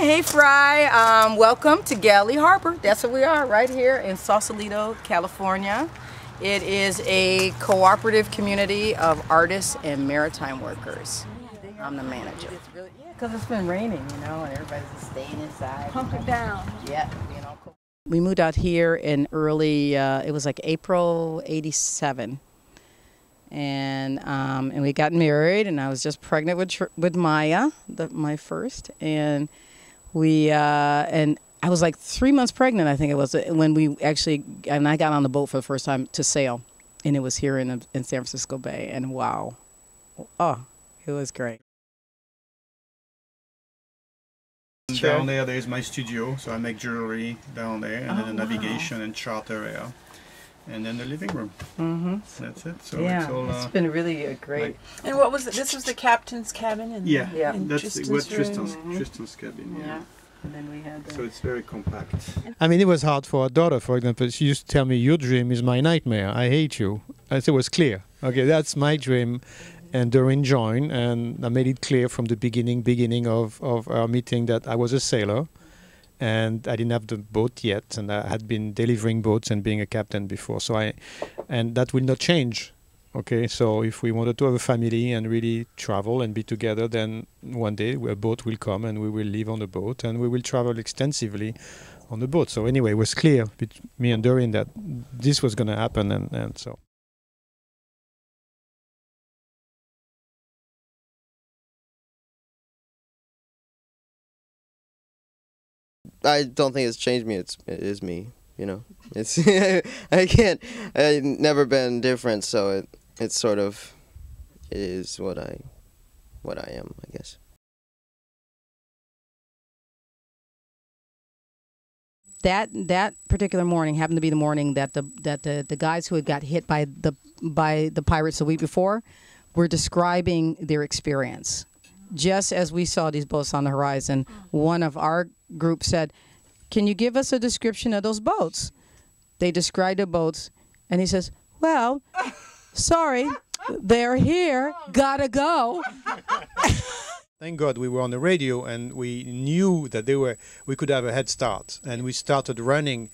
Hey Fry, welcome to Galley Harbor. That's where we are, right here in Sausalito, California. It is a cooperative community of artists and maritime workers. I'm the manager. Because it's been raining, you know, and everybody's just staying inside. Pump it down. Yeah, you know. We moved out here in early, it was like April '87. And we got married, and I was just pregnant with Maya, my first, and and I was like 3 months pregnant, I think it was, when I got on the boat for the first time to sail, and it was here in San Francisco Bay, and wow, oh, it was great. Down there is my studio, so I make jewelry down there, and then the navigation and chart area. And then the living room. That's it. So yeah, it's all. It's been really a great. And what was it? This was the captain's cabin. And that's Tristan's cabin. Yeah. And then we had. So it's very compact. I mean, it was hard for our daughter, for example. She used to tell me, "Your dream is my nightmare. I hate you." And so it was clear. Okay, that's my dream, and Doreen joined, and I made it clear from the beginning of our meeting that I was a sailor. And I didn't have the boat yet, and I had been delivering boats and being a captain before. And that will not change. Okay, so if we wanted to have a family and really travel and be together, then one day a boat will come and we will live on the boat and we will travel extensively on the boat. So anyway, it was clear between me and Doreen that this was going to happen, and so. I don't think it's changed me. It is me, you know. It's I've never been different, so it's sort of, it is what I am, I guess. That particular morning happened to be the morning that the guys who had got hit by the pirates the week before were describing their experience. Just as we saw these boats on the horizon, one of our group said, "Can you give us a description of those boats?" They described the boats, and he says, "Well, sorry, they're here, gotta go." Thank God we were on the radio, and we knew that we could have a head start, and we started running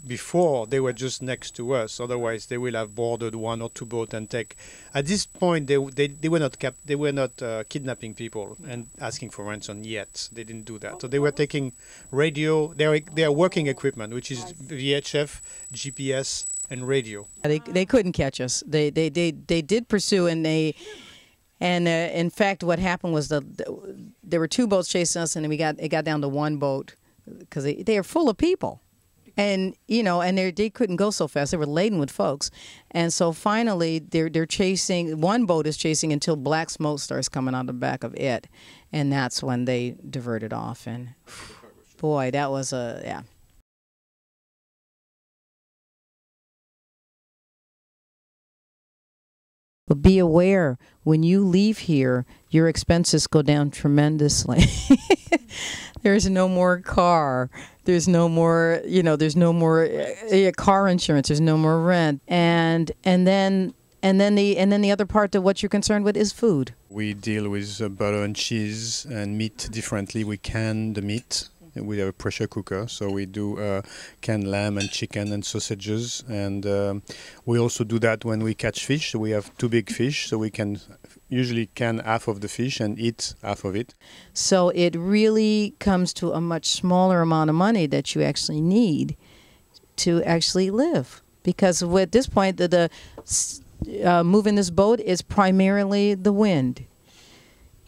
before they were just next to us. Otherwise, they will have boarded one or two boats and take. At this point, they were not kidnapping people and asking for ransom yet. They didn't do that. So they were taking radio. Their working equipment, which is VHF, GPS, and radio. They couldn't catch us. They did pursue, and in fact, what happened was there were two boats chasing us, and it got down to one boat because they are full of people. And you know, and they couldn't go so fast. They were laden with folks, and so finally they're chasing. One boat is chasing until black smoke starts coming out the back of it, and that's when they diverted off. And boy, that was yeah. But be aware, when you leave here, your expenses go down tremendously. There's no more car. There's no more, you know, there's no more car insurance. There's no more rent. And then the other part of what you're concerned with is food. We deal with butter and cheese and meat differently. We can the meat. We have a pressure cooker, so we do canned lamb and chicken and sausages, and we also do that when we catch fish. So we have two big fish, so we can usually can half of the fish and eat half of it. So it really comes to a much smaller amount of money that you actually need to actually live, because at this point the moving this boat is primarily the wind.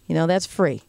You know, that's free.